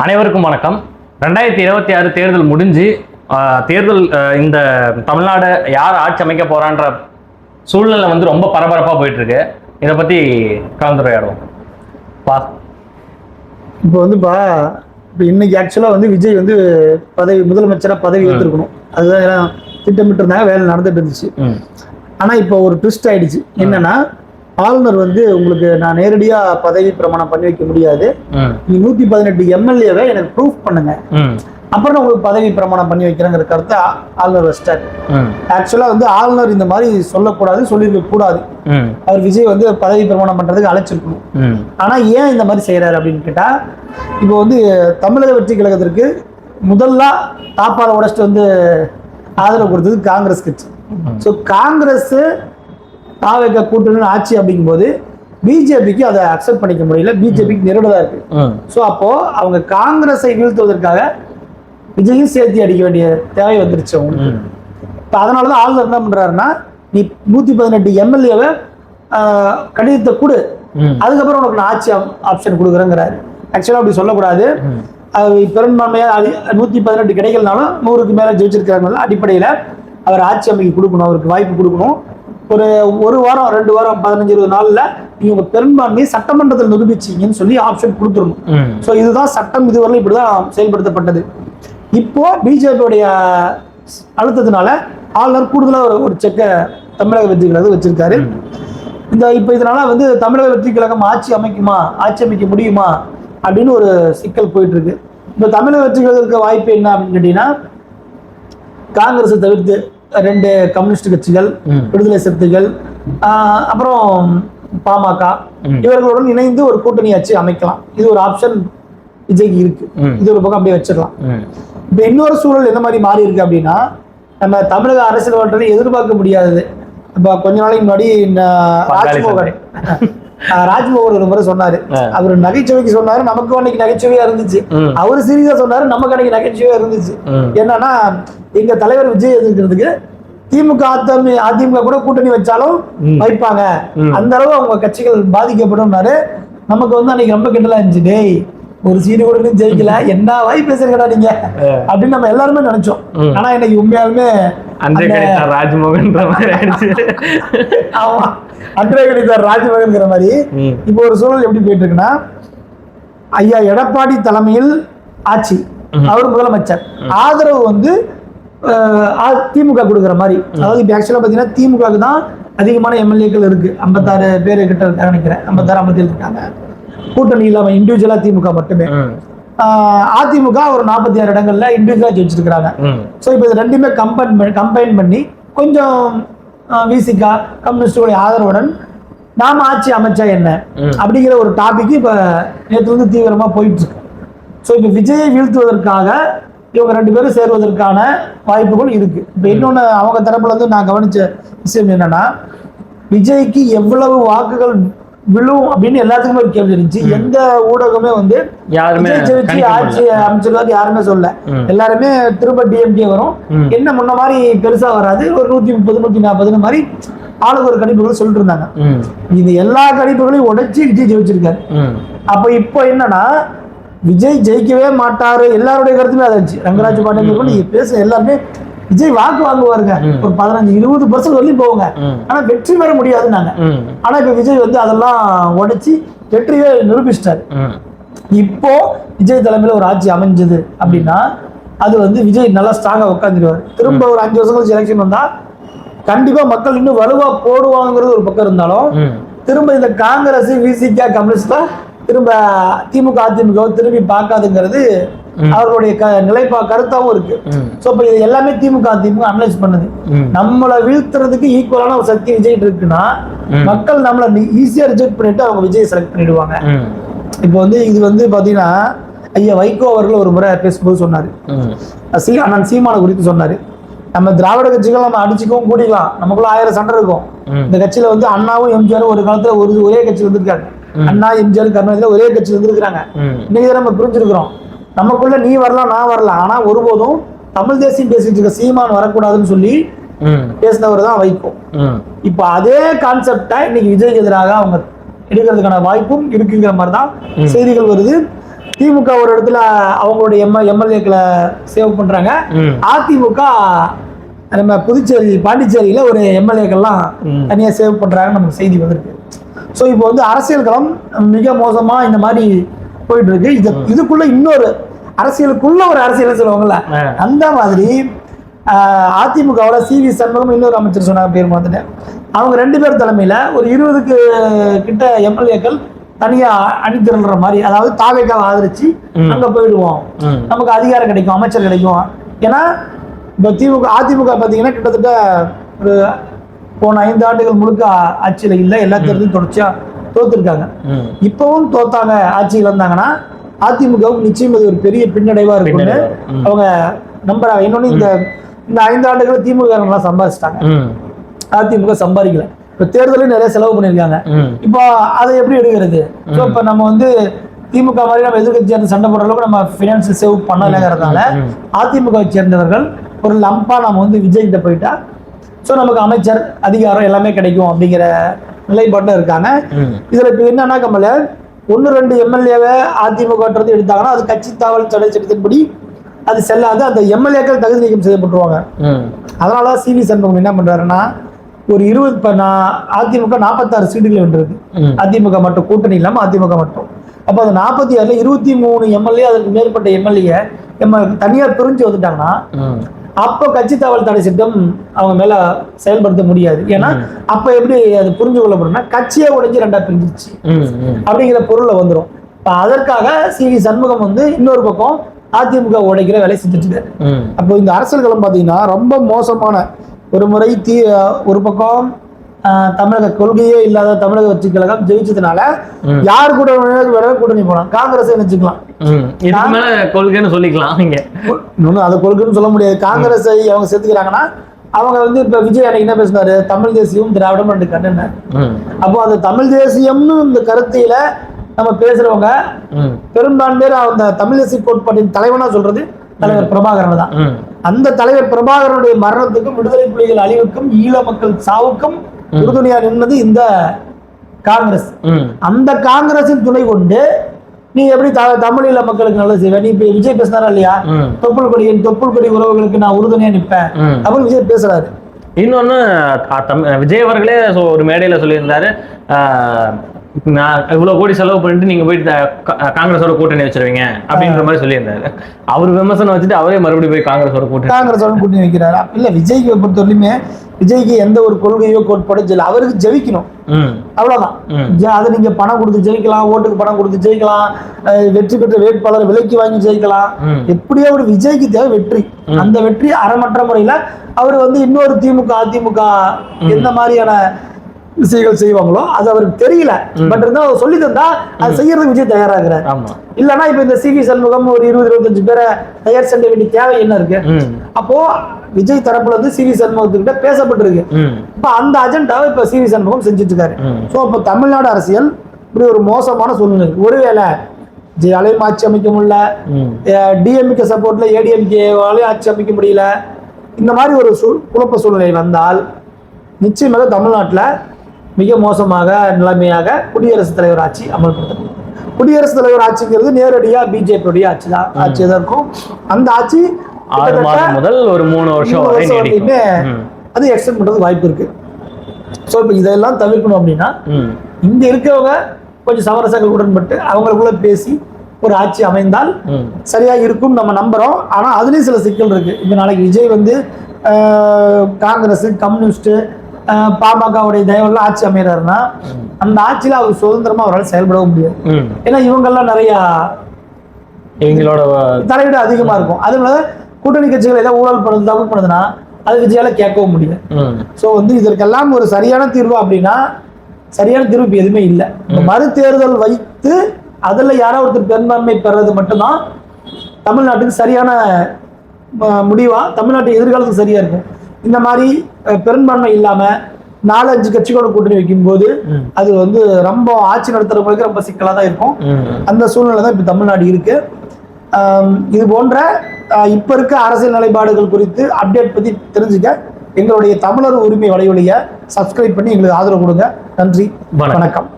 அனைவருக்கும் வணக்கம். 2026 தேர்தல் முடிஞ்சு தேர்தல் இந்த தமிழ்நாடு யார் ஆட்சி அமைக்க போறான்ற சூழ்நிலை வந்து ரொம்ப பரபரப்பாக போயிட்டு இருக்கு. இதை பத்தி கலந்துரையாடுவோம். இப்போ வந்துப்பா இப்போ இன்னைக்கு ஆக்சுவலாக வந்து விஜய் வந்து முதலமைச்சராக பதவி ஏற்றிருக்கணும். அதுதான் திட்டமிட்டு இருந்தாங்க, வேலை நடந்துட்டு இருந்துச்சு. ஆனால் இப்போ ஒரு ட்விஸ்ட் ஆயிடுச்சு. என்னன்னா, ஆளுநர் வந்து உங்களுக்கு நான் நேரடியா பதவி பிரமாணம் பண்ணி வைக்க முடியாது, நீ 118 எம்எல்ஏவை எனக்கு ப்ரூஃப் பண்ணுங்க, அப்புறம் உங்களுக்கு பதவி பிரமாணம் பண்ணி வைக்கிறேங்கிற கருத்தை ஆளுநர் வச்சிட்டாரு. ஆக்சுவலா வந்து ஆளுநர் இந்த மாதிரி சொல்லக்கூடாது, சொல்லியிருக்க கூடாது. அவர் விஜய் வந்து பதவி பிரமாணம் பண்றதுக்கு அழைச்சிருக்கணும். ஆனா ஏன் இந்த மாதிரி செய்யறாரு அப்படின்னு கேட்டா, இப்போ வந்து தமிழக வெற்றி கழகத்திற்கு முதல்ல தாப்பால உடைச்சிட்டு வந்து ஆதரவு கொடுத்தது காங்கிரஸ் கட்சி. ஸோ காங்கிரஸ் தாவேக கூட்டணி ஆட்சி அப்படிங்கும்போது பிஜேபிக்கு அதை அக்செப்ட் பண்ணிக்க முடியல, பிஜேபிக்கு நெருடலா இருக்கு. ஸோ அப்போ அவங்க காங்கிரஸை வீழ்த்துவதற்காக விஜயும் சேர்த்து அடிக்க வேண்டிய தேவை வந்துருச்சு அவங்களுக்கு. இப்போ அதனாலதான் ஆளுநர் என்ன பண்றாருன்னா, நீ 118 எம்எல்ஏவை கடிதத்தை கொடு, அதுக்கப்புறம் உனக்கு நான் ஆட்சி ஆப்ஷன் கொடுக்குறேங்கிறாரு. ஆக்சுவலா அப்படி சொல்லக்கூடாது. பெரும்பான்மையா 118 கிடைக்கலனாலும் 100க்கு மேல ஜெயிச்சிருக்கிறாங்க அடிப்படையில அவர் ஆட்சி அமைக்க கொடுக்கணும், அவருக்கு வாய்ப்பு கொடுக்கணும். ஒரு வாரம் 2 வாரம் 15-20 நாள்ல நீங்க பெரும்பான்மையை சட்டமன்றத்தில் நிரூபிச்சீங்கன்னு சொல்லி ஆப்ஷன் கொடுத்துடணும். ஸோ இதுதான் சட்டம், இதுவரை இப்படிதான் செயல்படுத்தப்பட்டது. இப்போ பிஜேபியோடைய அழுத்தத்தினால ஆளுநர் கூடுதலா ஒரு செக்க தமிழக வெற்றி கழகம் வச்சிருக்காரு. இப்போ இதனால வந்து தமிழக வெற்றி கழகம் ஆட்சி அமைக்க முடியுமா அப்படின்னு ஒரு சிக்கல் போயிட்டு இருக்கு. இப்போ தமிழக வெற்றி கழகத்துக்கு வாய்ப்பு என்ன அப்படின்னு கேட்டீங்கன்னா, காங்கிரஸை தவிர்த்து 2 கம்யூனிஸ்ட் கட்சிகள், விடுதலை சிறுத்தைகள், அப்புறம் பாமக இவர்களுடன் இணைந்து ஒரு கூட்டணி ஆட்சி அமைக்கலாம். இது ஒரு ஆப்ஷன் விஜய்க்கு இருக்கு. இது ஒரு பக்கம் அப்படியே வச்சிடலாம். இப்ப இன்னொரு சூழல் என்ன மாதிரி மாறி இருக்கு அப்படின்னா, நம்ம தமிழக அரசியல் வாழ்க்கை எதிர்பார்க்க முடியாதது. இப்ப கொஞ்ச நாளைக்கு முன்னாடி ராஜ்மோகன் ஒரு முறை சொன்னாரு, அவரு நகைச்சுவைக்கு சொன்னாரு, நமக்கு அன்னைக்கு நகைச்சுவையா இருந்துச்சு. அவரு சீரியஸா சொன்னாரு, நமக்கு அன்னைக்கு நகைச்சுவையா இருந்துச்சு. என்னன்னா, எங்க தலைவர் விஜய் எதிர்க்கிறதுக்கு திமுக அதிமுக கூட கூட்டணி வச்சாலும் வைப்பாங்க, அந்த அளவு அவங்க கட்சிகள் பாதிக்கப்படும். நமக்கு வந்து அன்னைக்கு ரொம்ப கிண்டலா இருந்துச்சு. டேய், ஒரு சீடு கூட ஜெயிக்கல, என்ன வாய் பேசுறீங்கடா நீங்க அப்படின்னு நம்ம எல்லாருமே நினைச்சோம். ஆனா இன்னைக்கு உண்மையாலுமே ராஜ்மோகன் அன்றே கிடைத்தார் ராஜ்மோகன்ங்கிற மாதிரி இப்போ ஒரு சூழல் எப்படி போயிட்டு இருக்குன்னா, ஐயா எடப்பாடி தலைமையில் ஆட்சி, அவர் முதலமைச்சர், ஆதரவு வந்து திமுக கொடுக்குற மாதிரி. அதாவது இப்ப ஆக்சுவலா பாத்தீங்கன்னா திமுக தான் அதிகமான எம்எல்ஏக்கள் இருக்கு, 56 பேர் கிட்ட இருக்காங்க நினைக்கிறேன், 56 57 இருக்காங்க. கூட்டணி இல்லாம இண்டிவிஜுவலா திமுக மட்டுமே. அதிமுக ஒரு 46 இடங்கள்ல இண்டிவிஜுவலா ஜெயிச்சிருக்கிறாங்க. ஸோ இப்போ இது ரெண்டுமே கம்பைன் பண்ணி கொஞ்சம் விசிகா கம்யூனிஸ்டுடைய ஆதரவுடன் நாம ஆட்சி அமைச்சா என்ன அப்படிங்கிற ஒரு டாபிக் இப்ப நேற்று வந்து தீவிரமா போயிட்டு இருக்கு. ஸோ இப்போ விஜயை வீழ்த்துவதற்காக இவங்க 2 பேரும் சேருவதற்கான வாய்ப்புகள் இருக்கு. இப்ப இன்னொன்னு அவங்க தரப்புல இருந்து நான் கவனிச்ச விஷயம் என்னன்னா, விஜய்க்கு எவ்வளவு வாக்குகள் விழும் அப்படின்னு எல்லாத்துக்குமே ஒரு கேள்வி இருந்துச்சு. எந்த ஊடகமே வந்து ஆட்சி அமைச்சர் யாருமே சொல்ல, எல்லாருமே திரும்ப டிஎம்கே வரும், என்ன முன்ன மாதிரி பெருசா வராது, ஒரு 130 140 மாதிரி ஆளுக்கு ஒரு கணிப்புகள் சொல்லிட்டு இருந்தாங்க. இது எல்லா கணிப்புகளையும் உடைச்சு விஜய் ஜெயிச்சிருக்காரு. அப்ப இப்போ என்னன்னா, விஜய் ஜெயிக்கவே மாட்டாரு, எல்லாருடைய கருத்துமே அதாச்சு. ரங்கராஜ் பாண்டியன் நீங்க பேச எல்லாருமே விஜய் வாக்கு வாங்குவாருங்க, ஒரு 15-20% வரலையும் போவாங்க, ஆனா வெற்றி பெற முடியாதுன்னாங்க. ஆனா இப்ப விஜய் வந்து அதெல்லாம் உடைச்சு வெற்றியை நிரூபிச்சிட்டாரு. இப்போ விஜய் தலைமையில ஒரு ஆட்சி அமைஞ்சது அப்படின்னா, அது வந்து விஜய் நல்லா ஸ்ட்ராங்கா உட்காந்துருவாரு. திரும்ப ஒரு 5 வருஷம் கழிச்சு எலெக்ஷன் வந்தா கண்டிப்பா மக்கள் இன்னும் வலுவா போடுவாங்கிறது ஒரு பக்கம் இருந்தாலும், திரும்ப இந்த காங்கிரஸ் விசிகா கம்யூனிஸ்ட் திரும்ப திமுக அதிமுக திரும்பி பார்க்காதுங்கிறது அவர்களுடைய கருத்தாவும் இருக்கு. சோ இப்ப இது எல்லாமே திமுக அதிமுக அனலைஸ் பண்ணுது. நம்மளை வீழ்த்துறதுக்கு ஈக்குவலான ஒரு சக்தி விஜய் இருக்குன்னா, மக்கள் நம்மள ஈஸியா ரிஜெக்ட் பண்ணிட்டு அவங்க விஜய் செலக்ட் பண்ணிடுவாங்க. இப்போ வந்து இது வந்து பாத்தீங்கன்னா, ஐயா வைகோ அவர்கள் ஒரு முறை பேசும்போது சொன்னாரு, அண்ணன் சீமான குறித்து சொன்னாரு, நம்ம திராவிட கட்சிகள் நம்ம அடிச்சுக்கவும் கூடிக்கலாம், நமக்குள்ள 1000 சண்டை இருக்கும். இந்த கட்சியில வந்து அண்ணாவும் எம்ஜிஆரும் ஒரு காலத்துல ஒரே கட்சி வந்திருக்காங்க, அண்ணா எம்ஜிஆர் கருணாநிதி ஒரே கட்சி வந்திருக்கிறாங்க. இன்னைக்கு நம்ம புரிஞ்சிருக்கிறோம், நமக்குள்ள நீ வரலாம் நான் வரலாம், ஆனா ஒருபோதும் தமிழ் தேசியம் பேசிட்டு இருக்க சீமான் வரக்கூடாதுன்னு சொல்லி பேசினவர் தான் வைகோ. இப்ப அதே கான்செப்டா இன்னைக்கு விஜய்க்கு எதிராக அவங்க எடுக்கிறதுக்கான வாய்ப்பும் இருக்குங்கிற மாதிரிதான் செய்திகள் வருது. திமுக ஒரு இடத்துல அவங்களுடைய எம்எல்ஏக்களை சேவ் பண்றாங்க. அதிமுக நம்ம புதுச்சேரி பாண்டிச்சேரியில ஒரு எம்எல்ஏக்கள்லாம் தனியா சேவ் பண்றாங்கன்னு நமக்கு செய்தி வந்திருக்கு. ஸோ இப்போ வந்து அரசியல் களம் மிக மோசமா இந்த மாதிரி போயிட்டு இருக்கு. இதுக்குள்ள இன்னொரு அரசியலுக்குள்ள ஒரு அரசியல் சொல்லுவாங்கல்ல, அந்த மாதிரி அதிமுகவோட CV சண்முகம் இன்னொரு அமைச்சர் சொன்னாங்க, பேர் பார்த்துட்டேன். அவங்க 2 பேர் தலைமையில ஒரு 20க்கு கிட்ட எம்எல்ஏக்கள் தனியா அணிதிரள்ற மாதிரி, அதாவது தாவேக்காவை ஆதரிச்சு அங்க போயிடுவோம், நமக்கு அதிகாரம் கிடைக்கும், அமைச்சர் கிடைக்கும். ஏன்னா இப்போ அதிமுக பார்த்தீங்கன்னா கிட்டத்தட்ட ஒரு போன 5 ஆண்டுகள் முழுக்க ஆட்சியில இல்லை, எல்லா தேர்தலும் தொடர்ச்சியா தோத்துருக்காங்க. இப்பவும் தோத்தாங்க, ஆட்சியில் இருந்தாங்கன்னா அதிமுகவுக்கு நிச்சயம் அது ஒரு பெரிய பின்னடைவா இருக்கும்னு அவங்க நம்புறாங்க. இன்னொன்னு இந்த 5 ஆண்டுகள் திமுக சம்பாதிச்சிட்டாங்க, அதிமுக சம்பாதிக்கல. இப்ப தேர்தலையும் நிறைய செலவு பண்ணிருக்காங்க. இப்போ அதை எப்படி எடுக்கிறது? ஸோ இப்போ நம்ம வந்து திமுக மாதிரி நம்ம எதிர்கட்சி சண்டை போடுற அளவுக்கு நம்ம பினான்ஸ் சேவ் பண்ணலைங்கிறதுனால அதிமுக சேர்ந்தவர்கள் ஒரு லம்பா நம்ம வந்து விஜய் கிட்ட போயிட்டா ஸோ நமக்கு அமைச்சர் அதிகாரம் எல்லாமே கிடைக்கும் அப்படிங்கிற நிலைப்பாட்டில் இருக்காங்க. இதுல இப்போ என்னன்னா கமல 1-2 எம்எல்ஏவை அதிமுக எடுத்தாங்கன்னா அது கட்சி தாவல் தடை சட்டத்தின்படி அது செல்லாது, அந்த எம்எல்ஏக்கள் தகுதி நீக்கம் செய்யப்பட்டுருவாங்க. அதனால CV சண்முகம் என்ன பண்றாருன்னா ஒரு 20 அதிமுக 46 சீட்டுகள் வென்றிருக்கு, அதிமுக மட்டும், கூட்டணி இல்லாம அதிமுக மட்டும். அப்போ அந்த 46ல 23 எம்எல்ஏ அதற்கு மேற்பட்ட எம்எல்ஏ தனியார் பிரிஞ்சு வந்துட்டாங்கன்னா அப்போ கட்சி தாவல் தடை சட்டம் அவங்க மேல செயல்படுத்த முடியாது. ஏன்னா அப்ப எப்படி அது புரிஞ்சு கொள்ளப்படும்னா கட்சியை உடைஞ்சு 2ஆ பிரிஞ்சிருச்சு அப்படிங்கிற பொருள்ல வந்துடும். அதற்காக CV சண்முகம் வந்து இன்னொரு பக்கம் அதிமுக உடைக்கிற வேலை செஞ்சுட்டு இருக்காரு. அப்போ இந்த அரசியல் களம் பாத்தீங்கன்னா ரொம்ப மோசமான ஒரு முறை ஒரு பக்கம் தமிழக கொள்கையே இல்லாத தமிழக வெற்றி கழகம் ஜெயிச்சதுனால யார் கூட கூட்டணி போலாம், காங்கிரஸ் நினைச்சுக்கலாம், கொள்கைன்னு சொல்லிக்கலாம். நீங்க அதை கொள்கைன்னு சொல்ல முடியாது. காங்கிரஸை அவங்க சேர்த்துக்கிறாங்கன்னா அவங்க வந்து இப்ப விஜய் அன்னைக்கு என்ன பேசினாரு, தமிழ் தேசியம் திராவிடம் 2 கண்ணு. அப்போ அந்த தமிழ் தேசியம்னு இந்த கருத்தில நம்ம பேசுறவங்க பெரும்பான்மையர் அந்த தமிழ் தேசிய கோட்பாட்டின் தலைவனா சொல்றது தலைவர் பிரபாகரன் தான். அந்த தலைவர் பிரபாகரனுடைய மரணத்துக்கும் விடுதலை புலிகள் அழிவுக்கும் ஈழ மக்கள் சாவுக்கும் உறுதுணையா நின்றது இந்த காங்கிரஸ். அந்த காங்கிரஸின் துணை கொண்டு நீ எப்படி தமிழீழ மக்களுக்கு நல்லது செய்வேன், நீ விஜய் பேசினாரா இல்லையா, தொப்புள் கொடி உறவுகளுக்கு நான் உறுதுணையா நிற்பேன் அப்படின்னு விஜய் பேசுறாரு. இன்னொன்னு விஜய் அவர்களே ஒரு மேடையில சொல்லியிருந்தாரு, நான் இவ்வளவு கோடி செலவு பண்ணிட்டு நீங்க போயிட்டு காங்கிரஸோட கூட்டணி வச்சிருவீங்க அப்படின்ற மாதிரி சொல்லியிருந்தாரு. அவர் விமர்சனம் வச்சுட்டு அவரே மறுபடியும் போய் காங்கிரஸோட கூட்டணி வைக்கிறாரா? இல்ல, விஜய்க்கு பொறுத்தவரையுமே விஜய்க்கு எந்த ஒரு கொள்கையோ கோட்பாடோ இல்லை, அவருக்கு ஜெயிக்கணும், அவ்வளவுதான். அதை நீங்க பணம் கொடுத்து ஜெயிக்கலாம், ஓட்டுக்கு பணம் கொடுத்து ஜெயிக்கலாம், வெற்றி பெற்ற வேட்பாளர் விலைக்கு வாங்கி ஜெயிக்கலாம், எப்படியோ ஒரு விஜய்க்கு தேவை வெற்றி. அந்த வெற்றி அறமற்ற முறையில அவர் வந்து இன்னொரு திமுக அதிமுக எந்த மாதிரியான விஷயங்கள் செய்வாங்களோ அது அவருக்கு தெரியல. பட் இருந்தா அவர் சொல்லி தந்தா அது செய்யறதுக்கு விஜய் தயாராகிறார். இல்லன்னா இப்ப இந்த CV சண்முகம் ஒரு 20-25 பேரை தயார் செய்ய வேண்டிய தேவை என்ன இருக்கு? அப்போ விஜய் தரப்புல இருந்து CV சண்முகத்துக்கிட்ட பேசப்பட்டிருக்கு. இப்ப அந்த அஜெண்டாவை இப்ப CV சண்முகம் செஞ்சுட்டு இருக்காரு. சோ இப்ப தமிழ்நாடு அரசியல் இப்படி ஒரு மோசமான சூழ்நிலை. ஒருவேளை ஜெயாலயம் ஆட்சி அமைக்க முடியல, DMK சப்போர்ட்ல ADMK ஆட்சி அமைக்க முடியல, இந்த மாதிரி ஒரு குழப்ப சூழ்நிலை வந்தால் நிச்சயமாக தமிழ்நாட்டில் மிக மோசமாக நிலைமையாக குடியரசுத் தலைவர் ஆட்சி அமல்படுத்தப்படும். குடியரசுத் தலைவர் ஆட்சிங்கிறது நேரடியா பிஜேபியுடைய ஆட்சி தான் இருக்கும். அந்த ஆட்சி 6 மாதம் முதல் ஒரு 3 வருஷம் வரைக்குமே அது எக்ஸ்டெண்ட் பண்றதுக்கு வாய்ப்பு இருக்கு. ஸோ இப்போ இதெல்லாம் தவிர்க்கணும் அப்படின்னா இங்க இருக்கவங்க கொஞ்சம் சமரசங்கள் உடன்பட்டு அவங்களுக்குள்ள பேசி ஒரு ஆட்சி அமைந்தால் சரியா இருக்கும் நம்ம நம்புறோம். ஆனா அதுலயும் சில சிக்கல் இருக்கு. இப்ப நாளைக்கு விஜய் வந்து காங்கிரஸ், கம்யூனிஸ்ட், பாமகவுடைய தயவுல ஆட்சி அமைகிறாருன்னா அந்த ஆட்சியில அவர் சுதந்திரமா அவரால் செயல்படவும் முடியாது. ஏன்னா இவங்கெல்லாம் நிறைய எங்களோட தலையீடு அதிகமா இருக்கும். அதனால கூட்டணி கட்சிகள் ஏதாவது ஊழல் பண்ணது தப்பு பண்ணுதுன்னா அது விஜயால கேட்கவும் முடியாது. ஸோ வந்து இதற்கெல்லாம் ஒரு சரியான தீர்வு அப்படின்னா சரியான தீர்வு இப்போ எதுவுமே இல்லை. மறு தேர்தல் வைத்து அதுல யாராவது ஒருத்தர் பெரும்பான்மை பெறது மட்டும்தான் தமிழ்நாட்டுக்கு சரியான முடிவா, தமிழ்நாட்டு எதிர்காலத்துக்கு சரியா இருக்கும். இந்த மாதிரி பெரும்பான்மை இல்லாம 4-5 கட்சிகளோட கூட்டணி வைக்கும் போது அது வந்து ரொம்ப ஆட்சி நடத்துறவங்களுக்கு ரொம்ப சிக்கலா தான் இருக்கும். அந்த சூழ்நிலை தான் இப்ப தமிழ்நாடு இருக்கு. இது போன்ற இப்ப இருக்க அரசியல் நிலைப்பாடுகள் குறித்து அப்டேட் பத்தி தெரிஞ்சுக்க எங்களுடைய தமிழர் உரிமை வலையொலியை சப்ஸ்கிரைப் பண்ணி எங்களுக்கு ஆதரவு கொடுங்க. நன்றி, வணக்கம்.